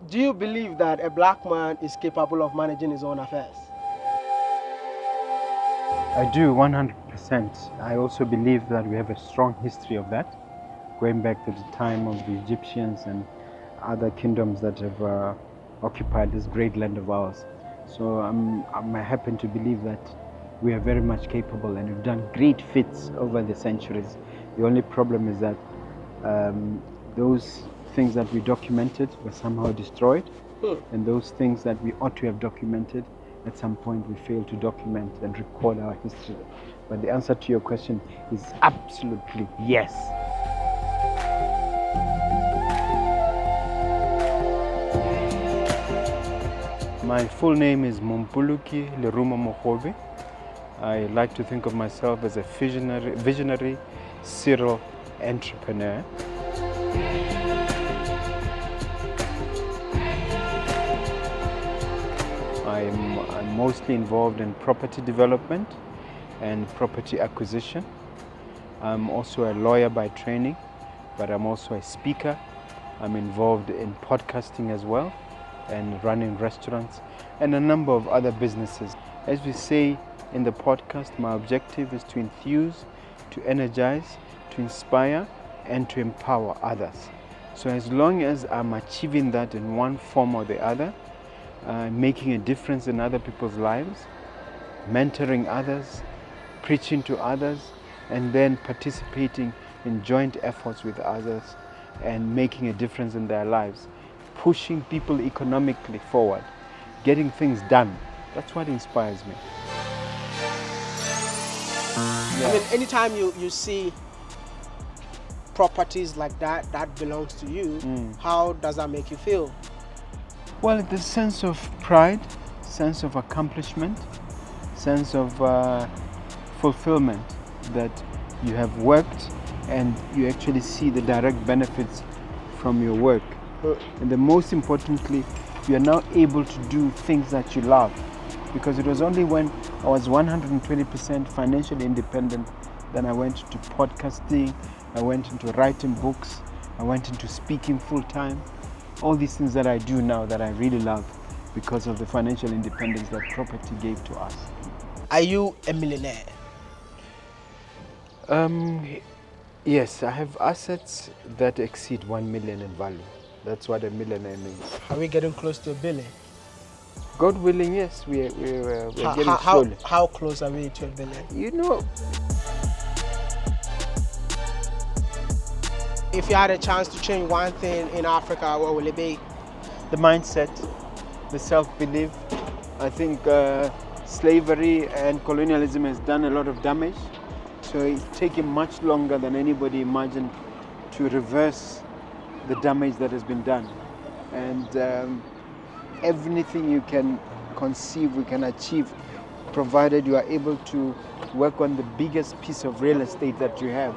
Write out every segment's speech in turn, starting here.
Do you believe that a black man is capable of managing his own affairs? I do, 100%. I also believe that we have a strong history of that, going back to the time of the Egyptians and other kingdoms that have occupied this great land of ours. So I happen to believe that we are very much capable, and we've done great feats over the centuries. The only problem is that those things that we documented were somehow destroyed, and those things that we ought to have documented, at some point we failed to document and record our history. But the answer to your question is absolutely yes. My full name is Mompuluki Leruma Mogobe. I like to think of myself as a visionary serial entrepreneur. I'm mostly involved in property development and property acquisition. I'm also a lawyer by training, but I'm also a speaker. I'm involved in podcasting as well, and running restaurants and a number of other businesses. As we say in the podcast, my objective is to enthuse, to energize, to inspire, and to empower others. So as long as I'm achieving that in one form or the other, making a difference in other people's lives, mentoring others, preaching to others, and then participating in joint efforts with others and making a difference in their lives, pushing people economically forward, getting things done. That's what inspires me. I mean, anytime you see properties like that belongs to you, how does that make you feel? Well, the sense of pride, sense of accomplishment, sense of fulfillment that you have worked and you actually see the direct benefits from your work. And the most importantly, you are now able to do things that you love. Because it was only when I was 120% financially independent that I went to podcasting, I went into writing books, I went into speaking full time. All these things that I do now that I really love because of the financial independence that property gave to us. Are you a millionaire? Yes, I have assets that exceed 1 million in value. That's what a millionaire means. Are we getting close to $1 billion? God willing, yes, we're getting slowly. How close are we to $1 billion? You know, if you had a chance to change one thing in Africa, what will it be? the mindset, the self-belief. I think slavery and colonialism has done a lot of damage. So it's taken much longer than anybody imagined to reverse the damage that has been done. And everything you can conceive, we can achieve, provided you are able to work on the biggest piece of real estate that you have.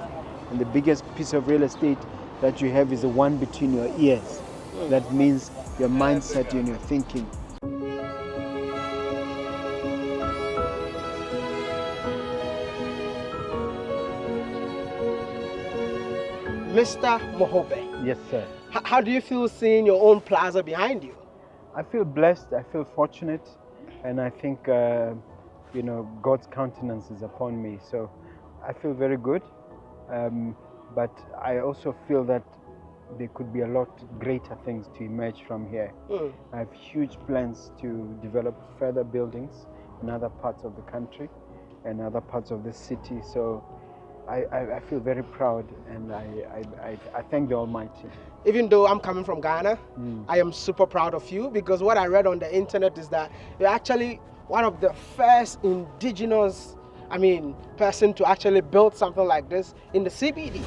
And the biggest piece of real estate that you have is the one between your ears. That means your mindset and your thinking. Mr. Mogobe, Yes, sir. how do you feel seeing your own plaza behind you? I feel blessed, I feel fortunate, and I think, God's countenance is upon me. So I feel very good, but I also feel that there could be a lot greater things to emerge from here. I have huge plans to develop further buildings in other parts of the country and other parts of the city. So I feel very proud, and I thank the Almighty. Even though I'm coming from Ghana, I am super proud of you, because what I read on the internet is that you're actually one of the first indigenous, person to actually build something like this in the CBD.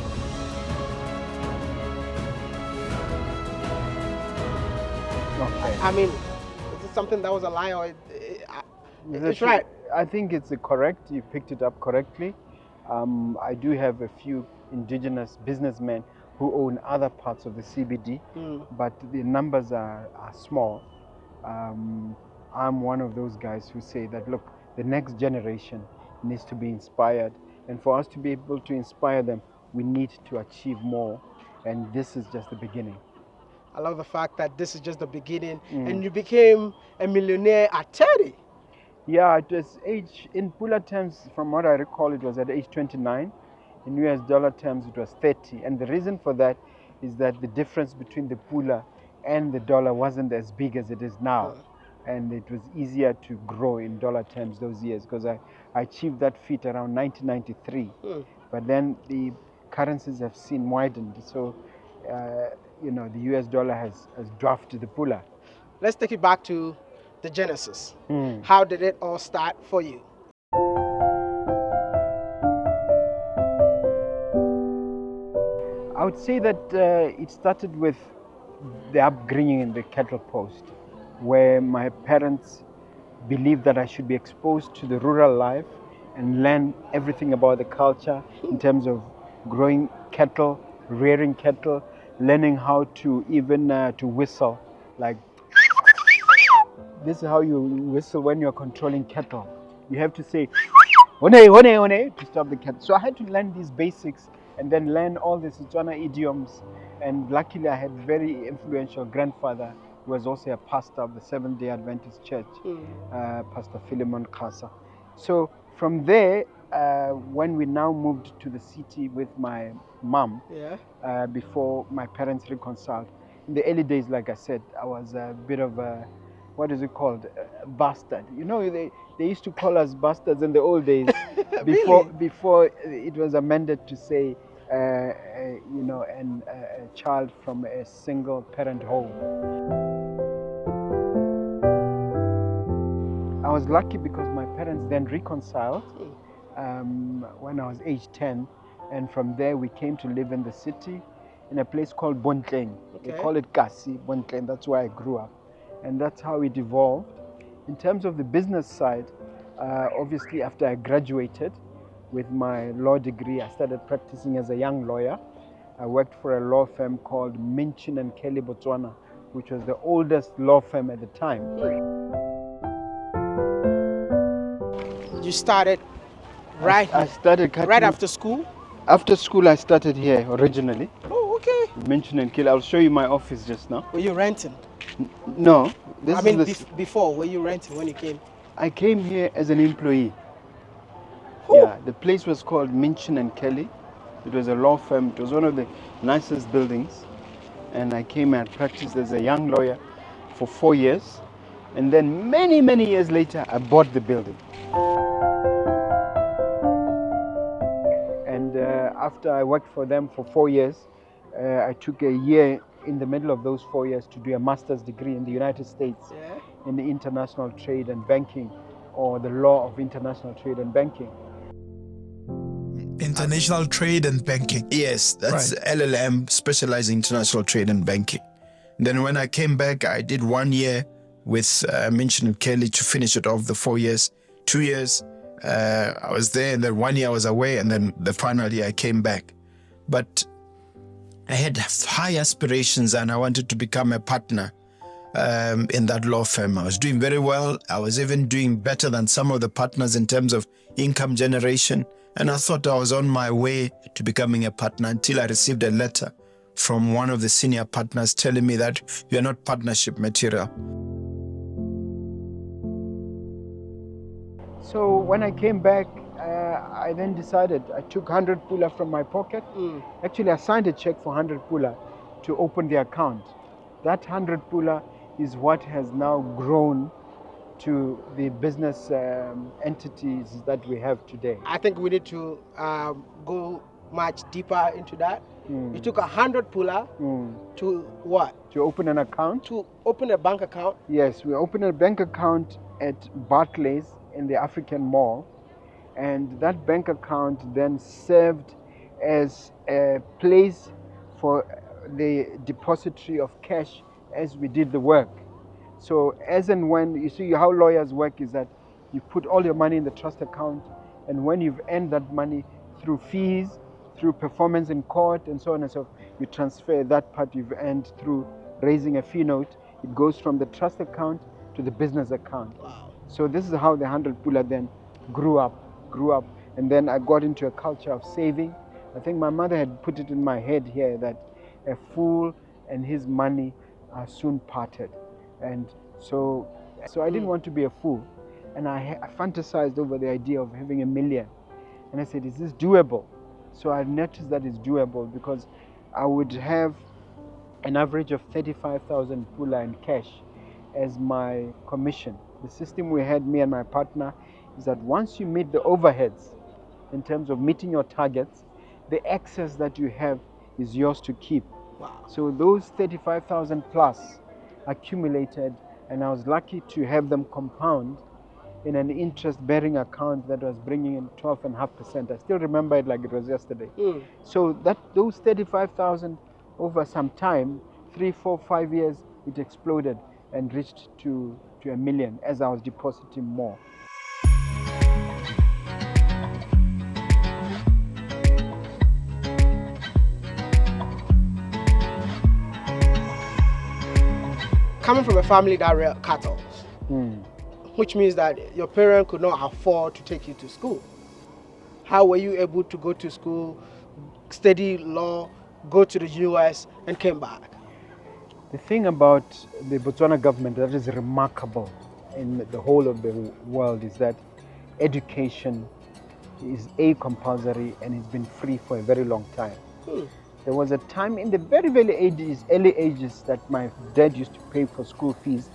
Okay. Is it something that was a lie, or it's right? I think it's correct. You picked it up correctly. I do have a few indigenous businessmen who own other parts of the CBD, but the numbers are small. I'm one of those guys who say that, look, the next generation needs to be inspired, and for us to be able to inspire them, we need to achieve more, and this is just the beginning. I love the fact that this is just the beginning, and you became a millionaire at 30. Yeah, it was age, in Pula terms, from what I recall, it was at age 29. In US dollar terms, it was 30. And the reason for that is that the difference between the Pula and the dollar wasn't as big as it is now. And it was easier to grow in dollar terms those years, because I achieved that feat around 1993. But then the currencies have seen widened. So, you know, the US dollar has dwarfed the Pula. Let's take it back to the genesis. How did it all start for you? I would say that it started with the upbringing in the cattle post, where my parents believed that I should be exposed to the rural life and learn everything about the culture in terms of growing cattle, rearing cattle, learning how to even to whistle. Like, this is how you whistle when you're controlling cattle. You have to say, "One, one, one," to stop the cattle. So I had to learn these basics and then learn all the Setswana idioms. And luckily I had a very influential grandfather who was also a pastor of the Seventh-day Adventist Church, Pastor Philemon Kasa. So from there, when we now moved to the city with my mom, before my parents reconciled, in the early days, like I said, I was a bit of a, what is it called, a bastard. You know, they used to call us bastards in the old days, before it was amended to say, you know, a child from a single parent home. I was lucky because my parents then reconciled when I was age 10, and from there we came to live in the city in a place called Bontleng. They call it Kasi, Bontleng. That's where I grew up, and that's how it evolved. In terms of the business side, obviously after I graduated with my law degree, I started practicing as a young lawyer. I worked for a law firm called Millionaire, Botswana, which was the oldest law firm at the time. You started right I started cutting, right after school? After school, I started here originally. Oh, okay. Millionaire. I'll show you my office just now. Were you renting? No. This I mean, is before, were you renting when you came? I came here as an employee. Yeah, the place was called Minchin and Kelly. It was a law firm. It was one of the nicest buildings. And I came and practiced as a young lawyer for 4 years. And then many, many years later, I bought the building. And after I worked for them for 4 years, I took a year in the middle of those 4 years to do a master's degree in the United States in the international trade and banking, or the law of international trade and banking. International trade and banking. Yes, that's LLM, specialized in international trade and banking. Then when I came back, I did 1 year with Millionaire Kelly to finish it off the 4 years. 2 years I was there, and then 1 year I was away, and then the final year I came back. But I had high aspirations, and I wanted to become a partner in that law firm. I was doing very well. I was even doing better than some of the partners in terms of income generation. And I thought I was on my way to becoming a partner until I received a letter from one of the senior partners telling me that you're not partnership material. So when I came back, I then decided, I took 100 pula from my pocket. Actually, I signed a check for 100 pula to open the account. That 100 pula is what has now grown to the business entities that we have today. I think we need to go much deeper into that. You took 100 pula to what? To open an account? To open a bank account? Yes, we opened a bank account at Barclays in the African Mall. And that bank account then served as a place for the depository of cash as we did the work. So as and when, you see how lawyers work is that you put all your money in the trust account, and when you've earned that money through fees, through performance in court and so on and so forth, you transfer that part you've earned through raising a fee note. It goes from the trust account to the business account. Wow. So this is how the 100 pula then grew up. And then I got into a culture of saving. I think my mother had put it in my head here that a fool and his money soon parted. And so I didn't want to be a fool. And I fantasized over the idea of having $1 million. And I said, is this doable? So I noticed that it's doable because I would have an average of 35,000 pula in cash as my commission. The system we had, me and my partner, is that once you meet the overheads in terms of meeting your targets, the excess that you have is yours to keep. Wow. So those 35,000 plus accumulated, and I was lucky to have them compound in an interest-bearing account that was bringing in 12.5%. I still remember it like it was yesterday. So those 35,000 over some time, 3, 4, 5 years, it exploded and reached to $1 million as I was depositing more. Coming from a family that reared cattle, which means that your parents could not afford to take you to school. How were you able to go to school, study law, go to the US, and came back? The thing about the Botswana government that is remarkable in the whole of the world is that education is compulsory and it's been free for a very long time. There was a time in the very early ages that my dad used to pay for school fees,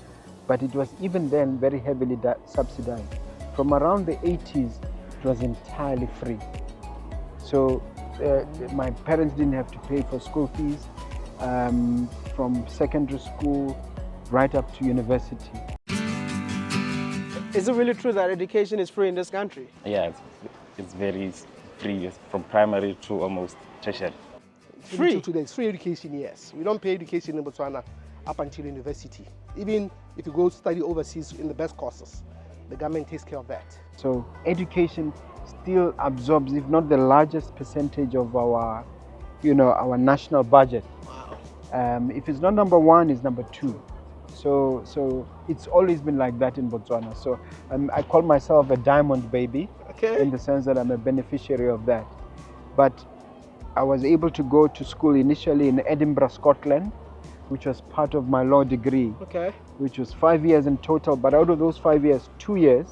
but it was even then very heavily subsidized. From around the 80s, it was entirely free. So my parents didn't have to pay for school fees from secondary school right up to university. Is it really true that education is free in this country? Yeah, it's very free from primary to almost tertiary. Free? It's free education, yes. We don't pay education in Botswana up until university. Even if you go study overseas in the best courses, the government takes care of that. So education still absorbs, if not the largest percentage of our, our national budget. Wow. If it's not number one, it's number two. So it's always been like that in Botswana. So I call myself a diamond baby, in the sense that I'm a beneficiary of that. But I was able to go to school initially in Edinburgh, Scotland, which was part of my law degree, which was 5 years in total. But out of those 5 years, 2 years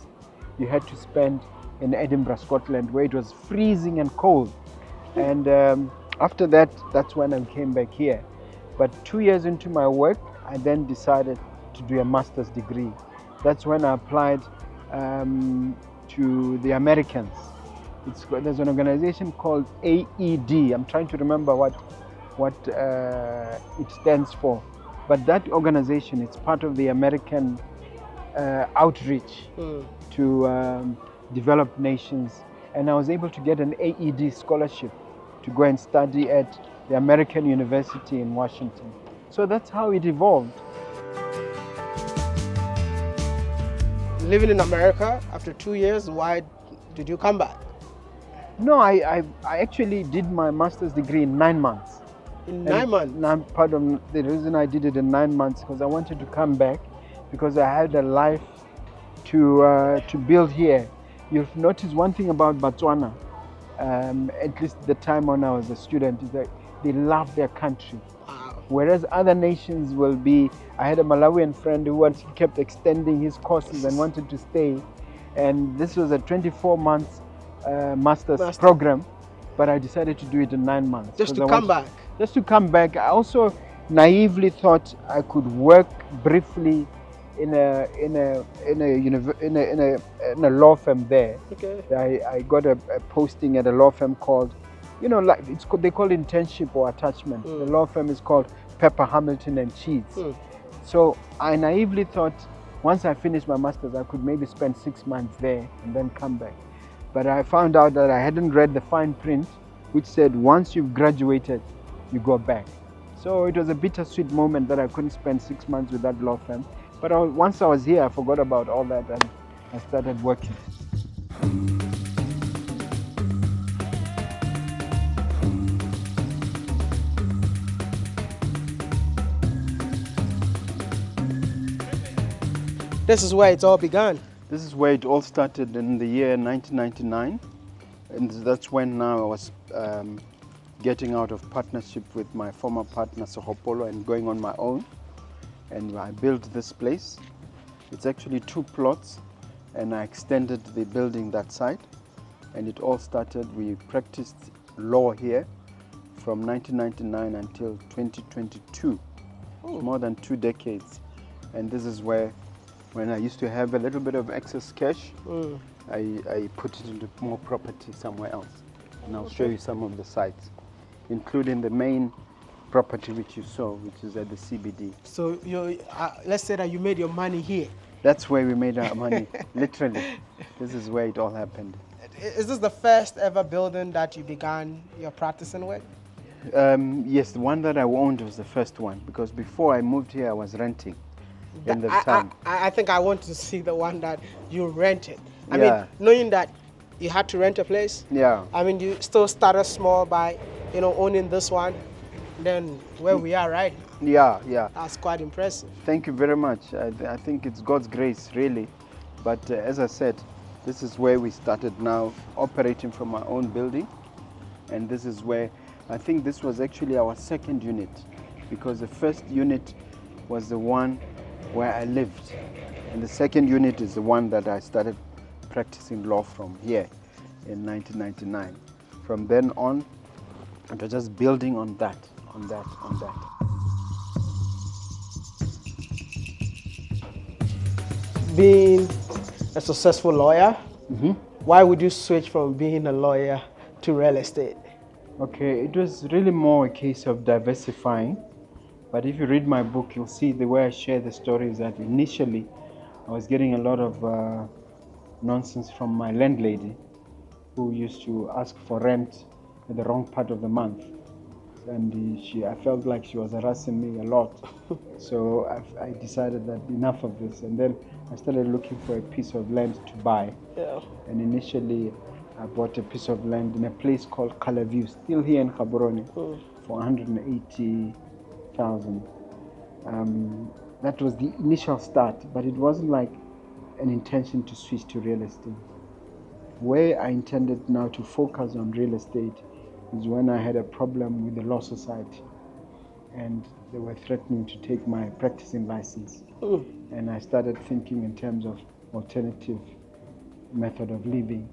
you had to spend in Edinburgh, Scotland, where it was freezing and cold. And after that, that's when I came back here. But 2 years into my work, I then decided to do a master's degree. That's when I applied to the Americans. There's an organization called AED. I'm trying to remember what it stands for. But that organization, it's part of the American outreach to developed nations. And I was able to get an AED scholarship to go and study at the American University in Washington. So that's how it evolved. Living in America after 2 years, why did you come back? No, I actually did my master's degree in 9 months. In 9 months? Part of the reason I did it in 9 months because I wanted to come back because I had a life to build here. You've noticed one thing about Botswana, at least the time when I was a student, is that they love their country. Wow. Whereas other nations will be, I had a Malawian friend who kept extending his courses and wanted to stay. And this was a 24 months master's program, but I decided to do it in 9 months. Just to come back? Just to come back. I also naively thought I could work briefly in a law firm there. I got a posting at a law firm called, they call it internship or attachment. The law firm is called Pepper, Hamilton and Cheese. So I naively thought once I finished my master's, I could maybe spend 6 months there and then come back. But I found out that I hadn't read the fine print, which said once you've graduated, you go back. So it was a bittersweet moment that I couldn't spend 6 months with that law firm. But once I was here, I forgot about all that and I started working. This is where it all began. This is where it all started in the year 1999. And that's when now I was getting out of partnership with my former partner, Sohopolo, and going on my own. and I built this place. It's actually 2 plots, and I extended the building that side. And it all started, we practiced law here from 1999 until 2022. More than 2 decades. And this is where, when I used to have a little bit of excess cash, I put it into more property somewhere else. And I'll show you some of the sites, including the main property which you saw, which is at the CBD. So let's say that you made your money here. That's where we made our money, literally. This is where it all happened. Is this the first ever building that you began your practicing with? Yes, the one that I owned was the first one, because before I moved here I was renting in the town. I think I want to see the one that you rented. I mean, knowing that you had to rent a place. Yeah. I mean, you still started small by, owning this one. Then where we are right now. Yeah. That's quite impressive. Thank you very much. I think it's God's grace, really. But as I said, this is where we started now, operating from our own building. And this is where, I think this was actually our second unit, because the first unit was the one where I lived. And the second unit is the one that I started practicing law from here in 1999. From then on, it was just building on that. Being a successful lawyer, why would you switch from being a lawyer to real estate? Okay, it was really more a case of diversifying. But if you read my book, you'll see the way I share the story is that initially I was getting a lot of nonsense from my landlady, who used to ask for rent at the wrong part of the month. And I felt like she was harassing me a lot. So I decided that enough of this. And then I started looking for a piece of land to buy. Yeah. And initially I bought a piece of land in a place called Calaview, still here in Gaborone, for 180,000. That was the initial start, but it wasn't like an intention to switch to real estate. Where I intended now to focus on real estate is when I had a problem with the law society, and they were threatening to take my practicing license. And I started thinking in terms of alternative method of living.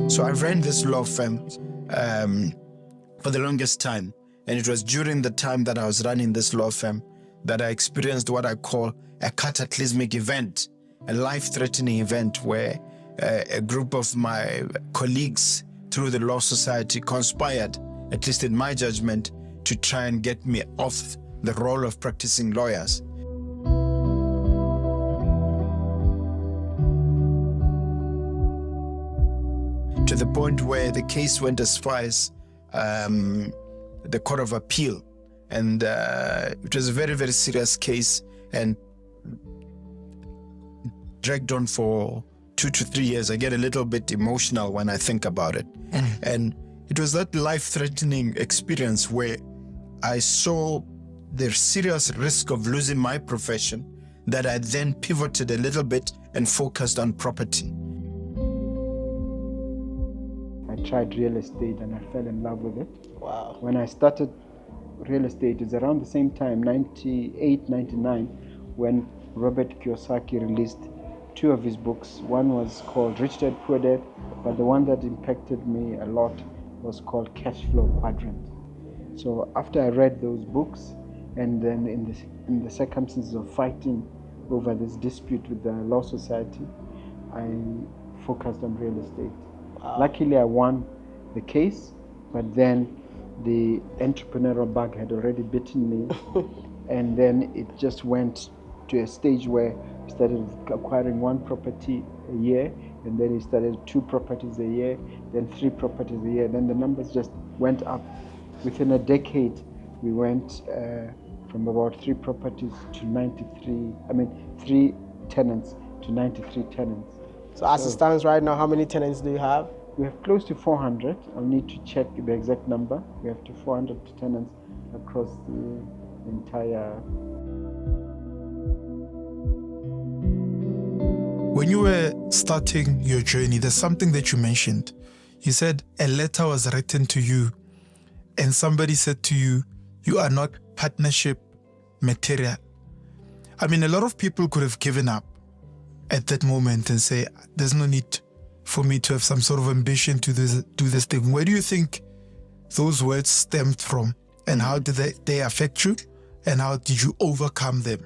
So I ran this law firm for the longest time. And it was during the time that I was running this law firm that I experienced what I call a cataclysmic event, a life-threatening event where a group of my colleagues through the law society conspired, at least in my judgment, to try and get me off the role of practicing lawyers. To the point where the case went as far as the Court of Appeal. And it was a very, very serious case and dragged on for 2 to 3 years. I get a little bit emotional when I think about it. And it was that life-threatening experience where I saw the serious risk of losing my profession that I then pivoted a little bit and focused on property. I tried real estate and I fell in love with it. Wow. When I started real estate, it's around the same time, 98, 99, when Robert Kiyosaki released 2 of his books. One was called Rich Dad Poor Dad, but the one that impacted me a lot was called Cash Flow Quadrant. So after I read those books, and then in the circumstances of fighting over this dispute with the law society, I focused on real estate. Wow. Luckily I won the case, but then the entrepreneurial bug had already bitten me. And then it just went to a stage where I started acquiring 1 property a year, and then it started 2 properties a year, then 3 properties a year. Then the numbers just went up. Within a decade, we went from about 3 properties to 3 tenants to 93 tenants. So as it stands right now, how many tenants do you have? We have close to 400. I'll need to check the exact number. We have to 400 tenants across the entire. When you were starting your journey, there's something that you mentioned. You said a letter was written to you and somebody said to you, you are not partnership material. I mean, a lot of people could have given up at that moment and say, there's no need for me to have some sort of ambition to do this thing. Where do you think those words stemmed from, and how did they affect you, and how did you overcome them?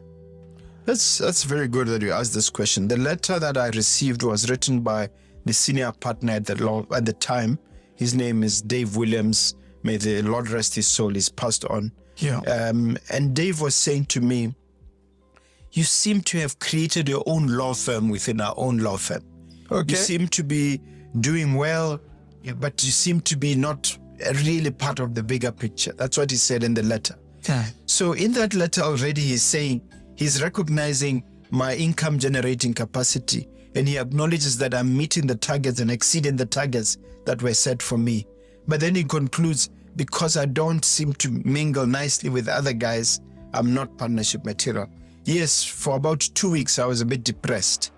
That's very good that you asked this question. The letter that I received was written by the senior partner at the time. His name is Dave Williams. May the Lord rest his soul. He's passed on. Yeah. And Dave was saying to me, you seem to have created your own law firm within our own law firm. Okay. You seem to be doing well, but you seem to be not really part of the bigger picture. That's what he said in the letter. Yeah. So in that letter already he's saying, he's recognizing my income generating capacity, and he acknowledges that I'm meeting the targets and exceeding the targets that were set for me. But then he concludes, because I don't seem to mingle nicely with other guys, I'm not partnership material. Yes, for about 2 weeks I was a bit depressed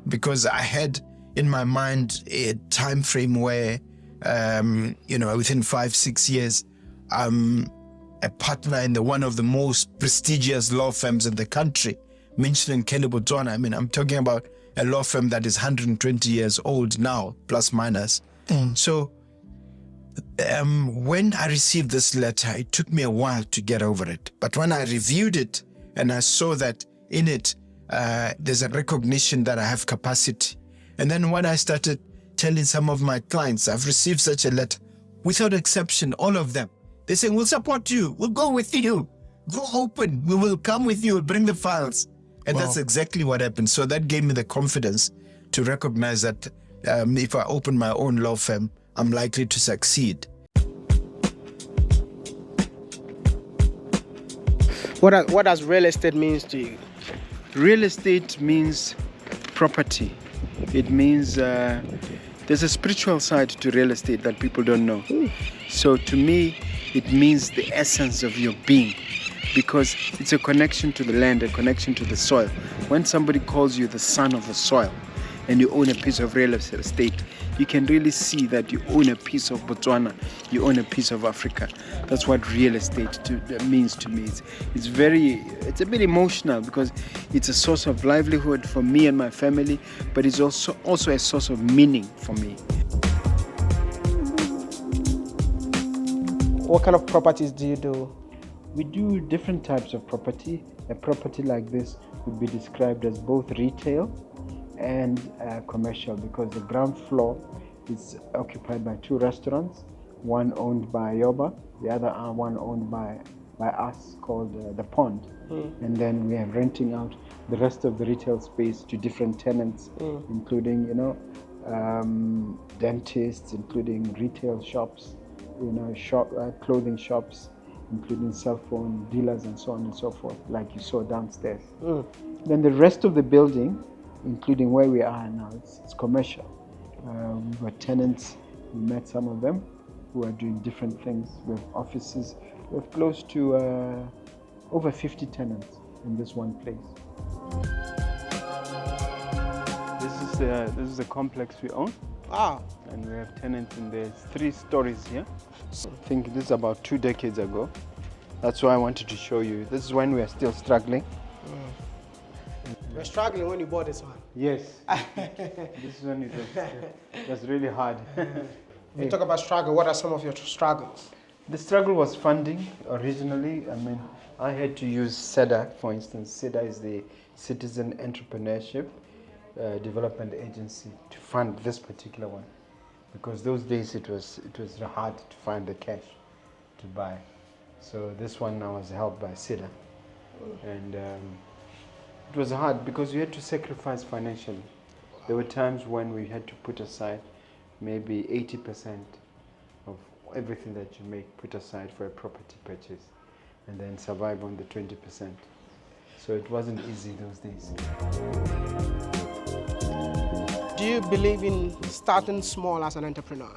because I had in my mind a time frame where, within 5-6 years, I'm a partner in one of the most prestigious law firms in the country, Millionaire, Botswana. I mean, I'm talking about a law firm that is 120 years old now, plus minus. So when I received this letter, it took me a while to get over it. But when I reviewed it and I saw that in it, there's a recognition that I have capacity. And then when I started telling some of my clients, I've received such a letter, without exception, all of them, they say, we'll support you, we'll go with you, go open, we will come with you, bring the files. And That's exactly what happened. So that gave me the confidence to recognize that if I open my own law firm, I'm likely to succeed. What does real estate means to you? Real estate means property. It means there's a spiritual side to real estate that people don't know. So to me, it means the essence of your being, because it's a connection to the land, a connection to the soil. When somebody calls you the son of the soil and you own a piece of real estate, you can really see that you own a piece of Botswana, you own a piece of Africa. That's what real estate means to me. It's a bit emotional because it's a source of livelihood for me and my family, but it's also a source of meaning for me. What kind of properties do you do? We do different types of property. A property like this would be described as both retail and commercial, because the ground floor is occupied by 2 restaurants, one owned by Yoba, the other one owned by us, called The Pond. And then we are renting out the rest of the retail space to different tenants, including dentists, including retail shops, clothing shops, including cell phone dealers and so on and so forth, like you saw downstairs. Then the rest of the building, including where we are now, it's commercial. We've got tenants, we met some of them who are doing different things. We have offices, we have close to over 50 tenants in this one place. This is the complex we own. Wow. And we have tenants in there. It's 3 stories here. I think this is about 2 decades ago. That's why I wanted to show you. This is when we are still struggling. You were struggling when you bought this one? Yes. This is when it was really hard. You talk about struggle. What are some of your struggles? The struggle was funding originally. I mean, I had to use SEDA, for instance. SEDA is the Citizen Entrepreneurship Development Agency, to fund this particular one, because those days it was hard to find the cash to buy. So this one now was helped by SEDA, and it was hard because you had to sacrifice financially. There were times when we had to put aside maybe 80% of everything that you make, put aside for a property purchase, and then survive on the 20%. So it wasn't easy those days. Do you believe in starting small as an entrepreneur?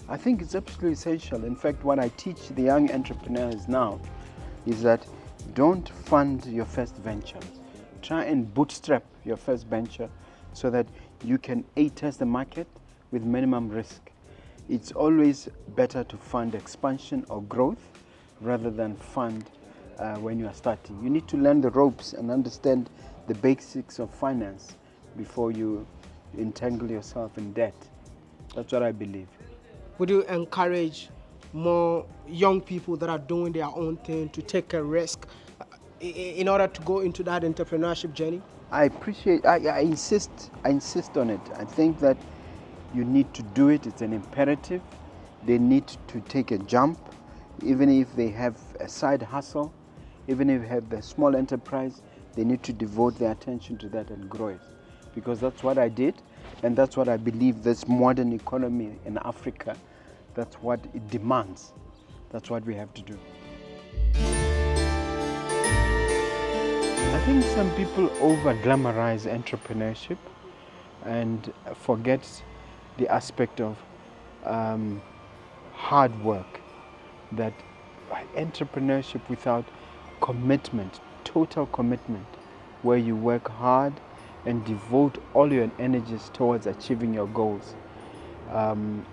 I think it's absolutely essential. In fact, what I teach the young entrepreneurs now is that don't fund your first venture. Try and bootstrap your first venture so that you can test the market with minimum risk. it's always better to fund expansion or growth rather than fund when you are starting. You need to learn the ropes and understand the basics of finance before you entangle yourself in debt. That's what I believe. Would you encourage more young people that are doing their own thing to take a risk in order to go into that entrepreneurship journey? I insist on it. I think that you need to do it. It's an imperative. They need to take a jump, even if they have a side hustle, even if they have a small enterprise, they need to devote their attention to that and grow it. Because that's what I did, and that's what I believe this modern economy in Africa, that's what it demands. That's what we have to do. I think some people over-glamorize entrepreneurship and forget the aspect of hard work. That entrepreneurship without commitment, total commitment, where you work hard and devote all your energies towards achieving your goals,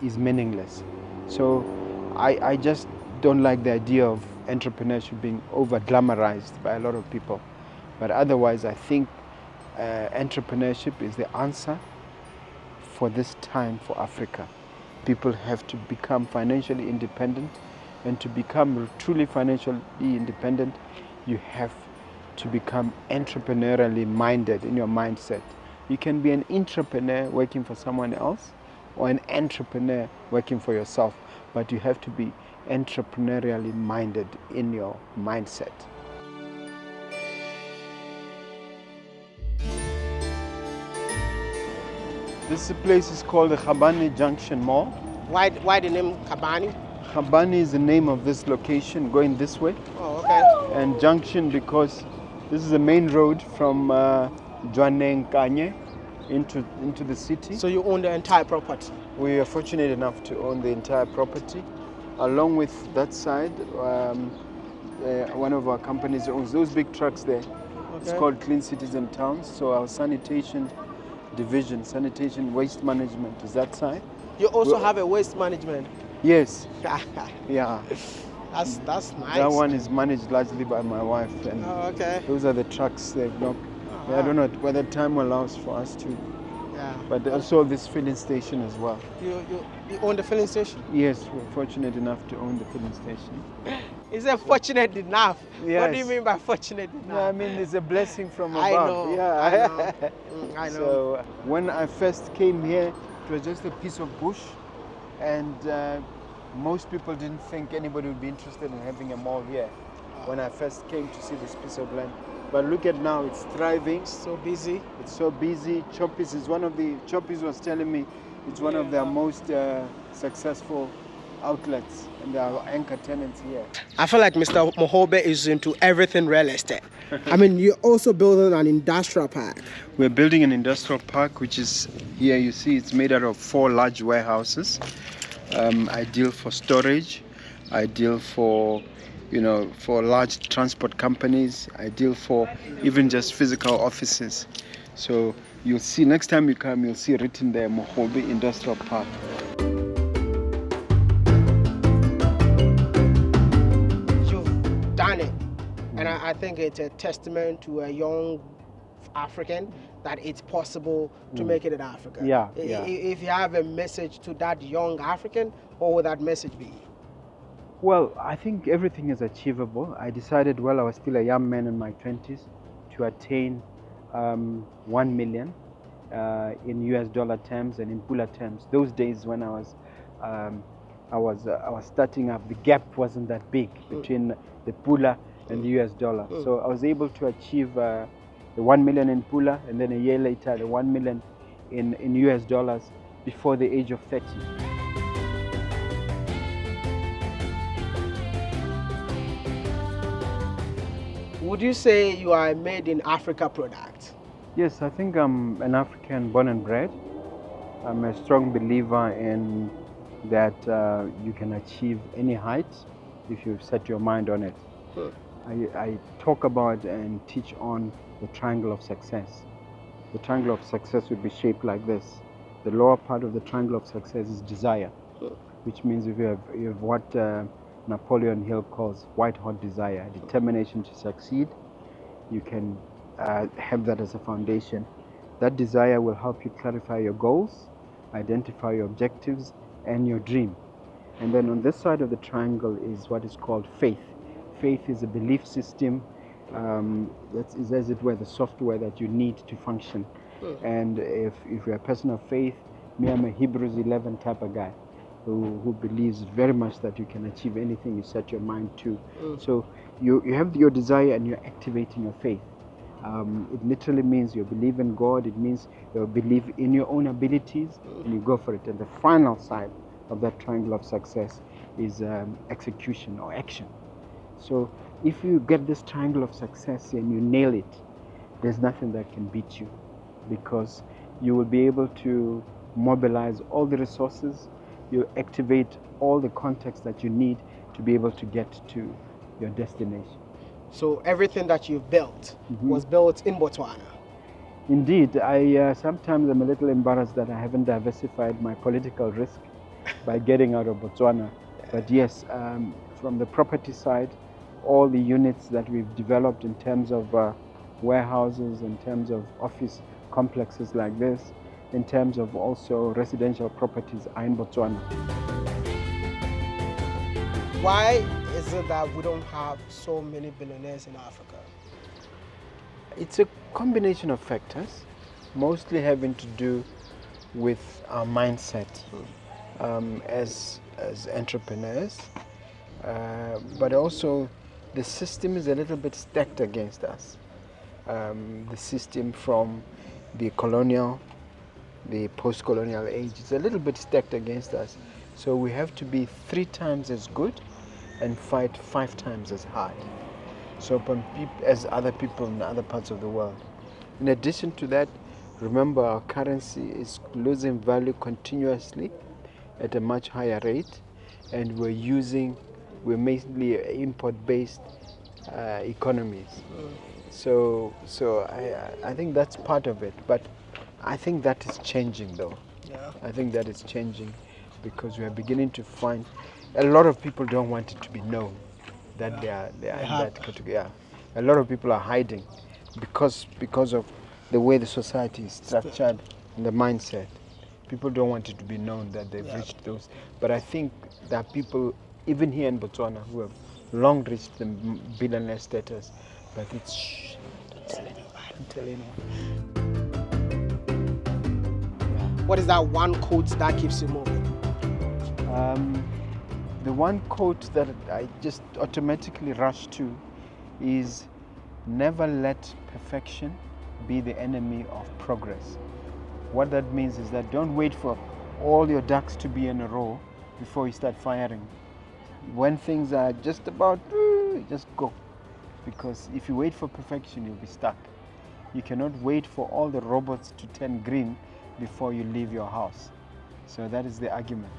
is meaningless. So I just don't like the idea of entrepreneurship being over-glamorized by a lot of people. But otherwise, I think entrepreneurship is the answer for this time for Africa. People have to become financially independent, and to become truly financially independent, you have to become entrepreneurially minded in your mindset. You can be an entrepreneur working for someone else or an entrepreneur working for yourself, but you have to be entrepreneurially minded in your mindset. This place is called the Khabani Junction Mall. Why the name Khabani? Khabani is the name of this location going this way. Oh, okay. And Junction because this is the main road from Kanye into the city. So you own the entire property? We are fortunate enough to own the entire property. Along with that side, one of our companies owns those big trucks there. Okay. It's called Clean Cities and Towns. So our sanitation division, sanitation waste management is that side. You also have a waste management? Yes. Yeah. That's nice. That one is managed largely by my wife. And okay. Those are the trucks they've got. I don't know whether time allows for us to. Yeah. But also this filling station as well. You own the filling station? Yes, we're fortunate enough to own the filling station. Is it fortunate enough? Yes. What do you mean by fortunate enough? No, I mean it's a blessing from above. I know. Yeah. I know. So when I first came here, it was just a piece of bush, and most people didn't think anybody would be interested in having a mall here when I first came to see this piece of land. But look at now, it's thriving. So busy. It's so busy. Choppies was telling me it's one of their most successful outlets, and there are anchor tenants here. I feel like Mr. Mogobe is into everything real estate. I mean, you're also building an industrial park. We're building an industrial park, which is here. You see, it's made out of 4 large warehouses. Ideal for storage, ideal for for large transport companies, ideal for even just physical offices. So you'll see, next time you come, you'll see written there, Mogobe Industrial Park. You've done it. And I think it's a testament to a young African that it's possible to make it in Africa. Yeah. If you have a message to that young African, what would that message be? Well, I think everything is achievable. I decided while I was still a young man in my 20s to attain 1 million in US dollar terms and in Pula terms. Those days when I was starting up, the gap wasn't that big between the Pula and the US dollar. So I was able to achieve the 1 million in Pula, and then a year later the 1 million in US dollars before the age of 30. Would you say you are a made in Africa product? Yes, I think I'm an African born and bred. I'm a strong believer in that you can achieve any height if you set your mind on it. I talk about and teach on the triangle of success. The triangle of success would be shaped like this. The lower part of the triangle of success is desire. which means you have what Napoleon Hill calls white hot desire, determination to succeed. You can have that as a foundation. That desire will help you clarify your goals, identify your objectives and your dream. And then on this side of the triangle is what is called faith. Faith is a belief system, that is, as it were, the software that you need to function. And if you're a person of faith, me, I'm a Hebrews 11 type of guy who believes very much that you can achieve anything you set your mind to. So you have your desire and you're activating your faith. It literally means you believe in God. It means you believe in your own abilities and you go for it. And the final side of that triangle of success is execution or action. So if you get this triangle of success and you nail it, there's nothing that can beat you, because you will be able to mobilize all the resources, you activate all the context that you need to be able to get to your destination. So everything that you've built was built in Botswana. Indeed, I sometimes I'm a little embarrassed that I haven't diversified my political risk by getting out of Botswana. But yes, from the property side, all the units that we've developed in terms of warehouses, in terms of office complexes like this, in terms of also residential properties are in Botswana. Why is it that we don't have so many billionaires in Africa? It's a combination of factors, mostly having to do with our mindset as entrepreneurs, but also the system is a little bit stacked against us. The system from the colonial, the post-colonial age is a little bit stacked against us. So we have to be 3 times as good and fight 5 times as hard. So as other people in other parts of the world. In addition to that, remember our currency is losing value continuously at a much higher rate, and we're mainly import-based economies. So I think that's part of it, but I think that is changing though. Yeah. I think that is changing because we are beginning to find a lot of people don't want it to be known that they are in that category. Yeah. A lot of people are hiding because of the way the society is structured and the mindset. People don't want it to be known that they've reached those. But I think there are people, even here in Botswana, who have long reached the billionaire status, but it's don't tell anyone. What is that one quote that keeps you moving? The one quote that I just automatically rush to is, never let perfection be the enemy of progress. What that means is that don't wait for all your ducks to be in a row before you start firing. When things are just about, just go. Because if you wait for perfection, you'll be stuck. You cannot wait for all the robots to turn green before you leave your house. So that is the argument.